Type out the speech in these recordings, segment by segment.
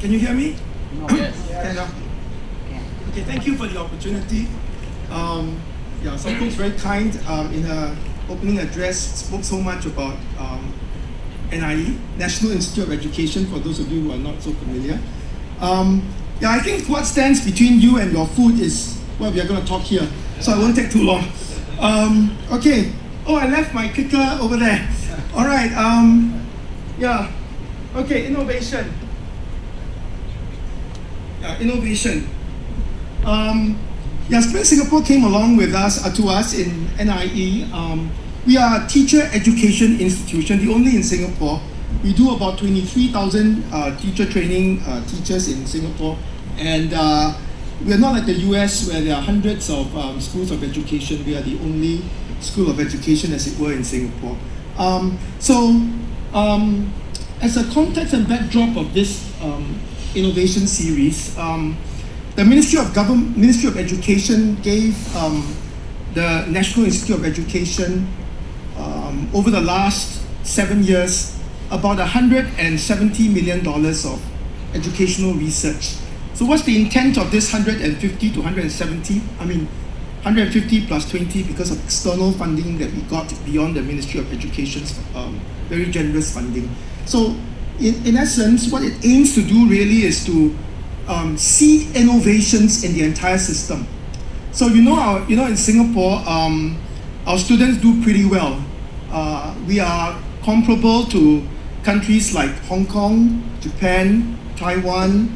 Can you hear me? No. Yes. Okay, thank you for the opportunity. Some folks very kind in her opening address spoke so much about NIE, National Institute of Education, for those of you who are not so familiar. I think what stands between you and your food is what we are going to talk here, so I won't take too long. Okay. Oh, I left my clicker over there. All right. Okay, innovation. Innovation. Spring Singapore came along with us to us in NIE. We are a teacher education institution, the only in Singapore. We do about 23,000 teacher training teachers in Singapore, and we are not like the US where there are hundreds of schools of education. We are the only school of education, as it were, in Singapore. As a context and backdrop of this innovation series, the Ministry of Education gave the National Institute of Education over the last 7 years about $170 million of educational research. So what's the intent of this 150 to 170? 150 plus 20 because of external funding that we got beyond the Ministry of Education's very generous funding. So in essence, what it aims to do really is to seed innovations in the entire system. So in Singapore, our students do pretty well. We are comparable to countries like Hong Kong, Japan, Taiwan,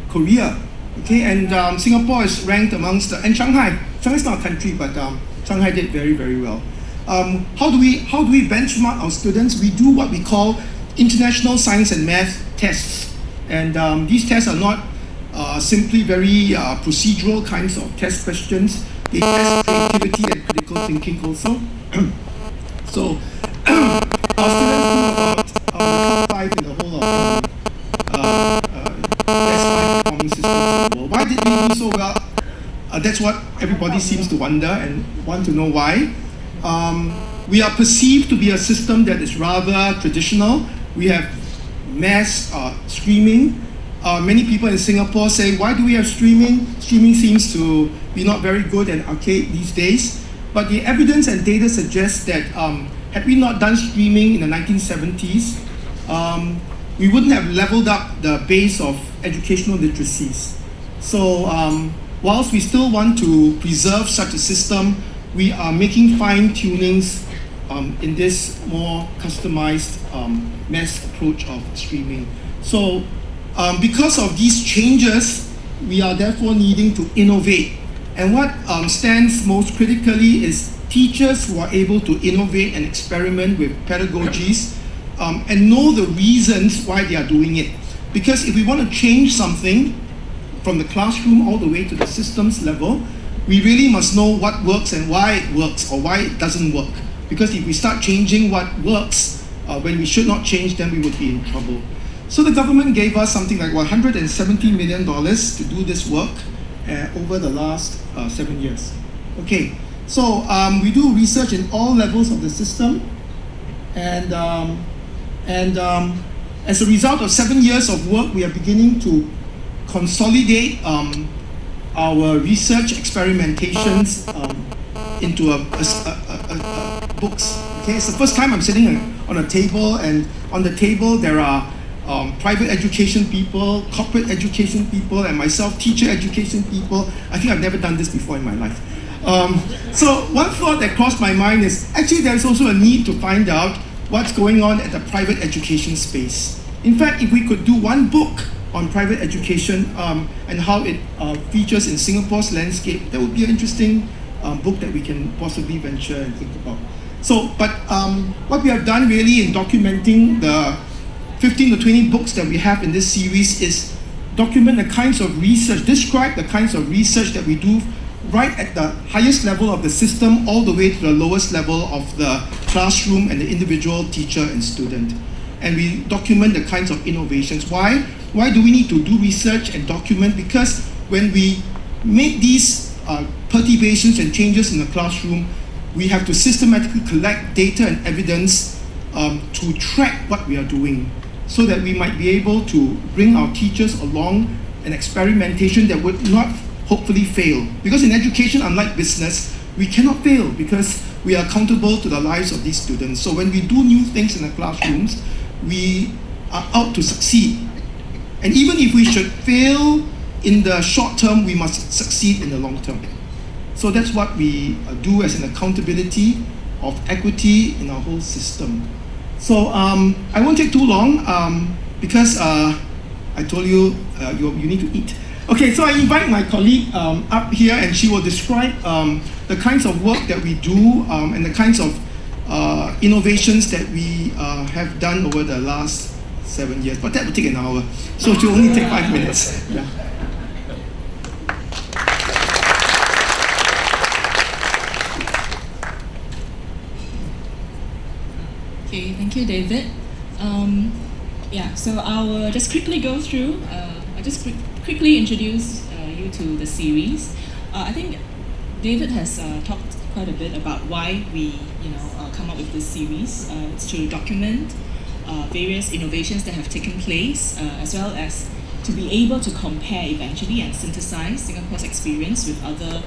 Korea. Okay, and Singapore is ranked amongst and Shanghai. Shanghai is not a country, but Shanghai did very, very well. How do we benchmark our students? We do what we call international science and math tests, and these tests are not simply very procedural kinds of test questions. They test creativity and critical thinking also. So our students do about the top 5 in the whole of best 5 performing systems in the world. Why did we do so well? That's what everybody seems to wonder and want to know why. We are perceived to be a system that is rather traditional. We have mass streaming. Many people in Singapore say, why do we have streaming? Streaming seems to be not very good and archaic these days. But the evidence and data suggests that had we not done streaming in the 1970s, we wouldn't have leveled up the base of educational literacies. So whilst we still want to preserve such a system, we are making fine-tunings in this more customized mass approach of streaming. So because of these changes, we are therefore needing to innovate. And what stands most critically is teachers who are able to innovate and experiment with pedagogies and know the reasons why they are doing it. Because if we want to change something from the classroom all the way to the systems level, we really must know what works and why it works or why it doesn't work. Because if we start changing what works when we should not change, then we would be in trouble. So the government gave us something like $170 million to do this work over the last 7 years. Okay, so we do research in all levels of the system, and as a result of 7 years of work, we are beginning to consolidate our research experimentations into books. Okay, it's the first time I'm sitting on a table, and on the table there are private education people, corporate education people, and myself, teacher education people. I think I've never done this before in my life. So one thought that crossed my mind is, actually there's also a need to find out what's going on at the private education space. In fact, if we could do one book on private education and how it features in Singapore's landscape, that would be an interesting book that we can possibly venture and think about. So, but what we have done really in documenting the 15 to 20 books that we have in this series is document the kinds of research, describe the kinds of research that we do right at the highest level of the system all the way to the lowest level of the classroom and the individual teacher and student. And we document the kinds of innovations. Why? Why do we need to do research and document? Because when we make these perturbations and changes in the classroom, we have to systematically collect data and evidence to track what we are doing. so that we might be able to bring our teachers along an experimentation that would not hopefully fail. Because in education, unlike business, we cannot fail because we are accountable to the lives of these students. So when we do new things in the classrooms, we are out to succeed. And even if we should fail in the short term, we must succeed in the long term. So that's what we do as an accountability of equity in our whole system. So I won't take too long because I told you you need to eat. Okay, so I invite my colleague up here, and she will describe the kinds of work that we do and the kinds of innovations that we have done over the last 7 years. But that will take an hour, so it will only take 5 minutes. Yeah. Okay, thank you, David. So I'll just quickly go through. I'll just quickly introduce you to the series. I think David has talked quite a bit about why we, come up with this series. It's to document various innovations that have taken place, as well as to be able to compare eventually and synthesize Singapore's experience with other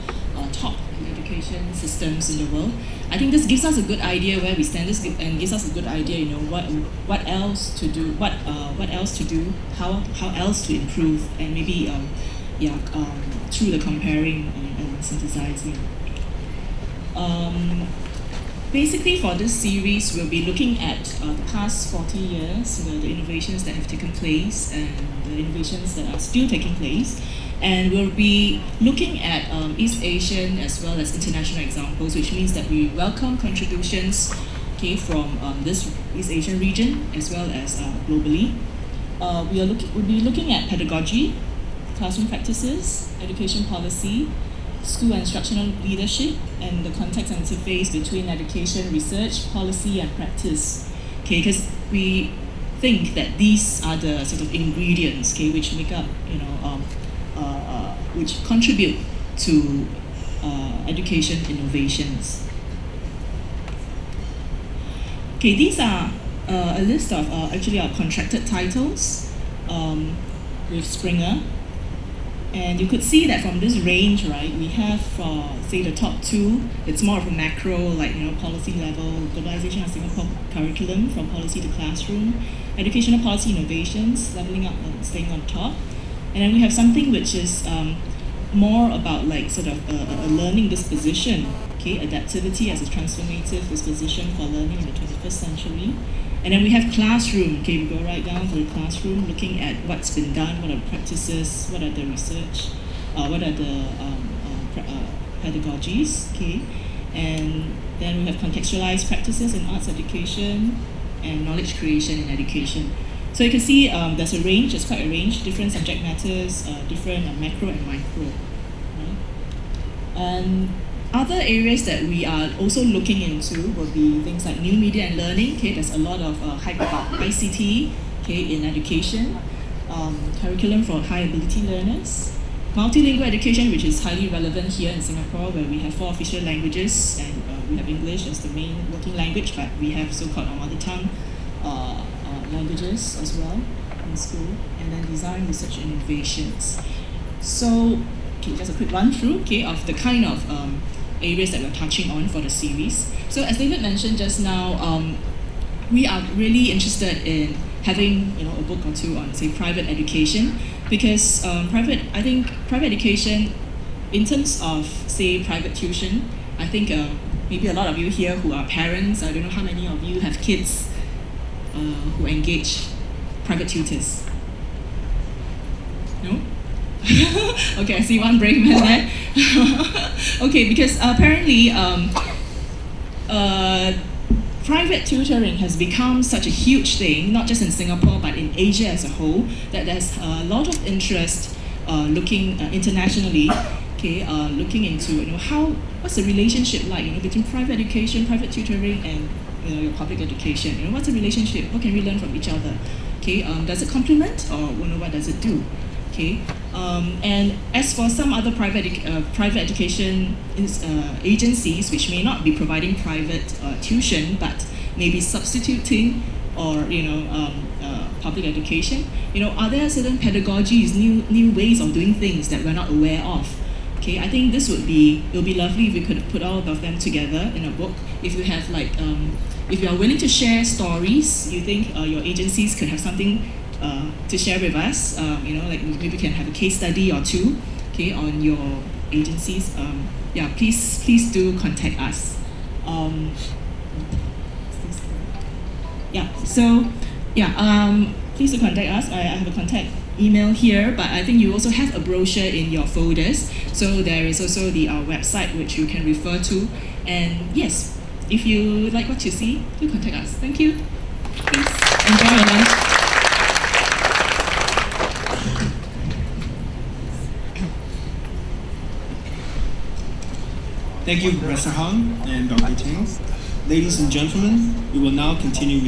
top education systems in the world. I think this gives us a good idea where we stand, and gives us a good idea, what else to do, how else to improve, and maybe through the comparing and synthesizing. Basically, for this series, we'll be looking at the past 40 years, the innovations that have taken place and the innovations that are still taking place. And we'll be looking at East Asian as well as international examples, which means that we welcome contributions from this East Asian region as well as globally. We'll be looking at pedagogy, classroom practices, education policy, school and instructional leadership, and the context and interface between education, research, policy, and practice. Because we think that these are the sort of ingredients, which make up, which contribute to education innovations. These are a list of actually our contracted titles with Springer. And you could see that from this range, right, we have, say, the top two, it's more of a macro, like, policy level, globalization of Singapore curriculum from policy to classroom, educational policy innovations, leveling up and staying on top. And then we have something which is more about, like, sort of a learning disposition, adaptivity as a transformative disposition for learning in the 21st century. And then we have classroom, we go right down to the classroom, looking at what's been done, what are the practices, what are the research, what are the pedagogies, and then we have contextualized practices in arts education and knowledge creation in education. So you can see there's a range, it's quite a range, different subject matters, different macro and micro. Right? And other areas that we are also looking into will be things like new media and learning. There's a lot of hype about ICT in education, curriculum for high ability learners, multilingual education, which is highly relevant here in Singapore, where we have 4 official languages, and we have English as the main working language, but we have so-called our mother tongue languages as well in school, and then design, research, and innovations. So, just a quick run through of the kind of areas that we're touching on for the series. So as David mentioned just now, we are really interested in having a book or two on, say, private education, because private education, in terms of, say, private tuition, I think maybe a lot of you here who are parents, I don't know how many of you have kids who engage private tutors. No? Okay, I see one brave man there. Okay, because apparently private tutoring has become such a huge thing, not just in Singapore but in Asia as a whole, that there's a lot of interest looking internationally, looking into what's the relationship like between private education, private tutoring, and your public education. What's the relationship? What can we learn from each other? Does it complement, or what does it do? And as for some other private education agencies, which may not be providing private tuition, but maybe substituting or public education. Are there certain pedagogies, new ways of doing things that we're not aware of? Okay, I think it'll be lovely if we could put all of them together in a book. If you have if you are willing to share stories, you think your agencies could have something to share with us, maybe we can have a case study or two, okay, on your agencies. Please do contact us. Please do contact us. I have a contact email here, but I think you also have a brochure in your folders. So there is also the website which you can refer to. And yes, if you like what you see, do contact us. Thank you. Please enjoy your lunch. Thank you, Professor Hung and Dr. Teng. Ladies and gentlemen, we will now continue with